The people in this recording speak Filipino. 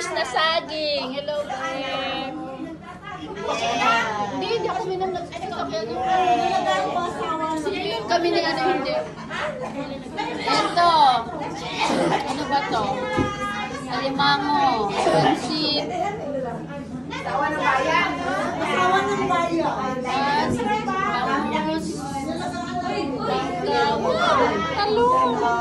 matamis na saging. Hello, babe. Hindi ako minam nagsasakyan. Kami ni ano hindi. Ito. Ano ba to? Alimango. Pansit. Asawa ng bayan. Asawa ng bayan. Bangus. Talong.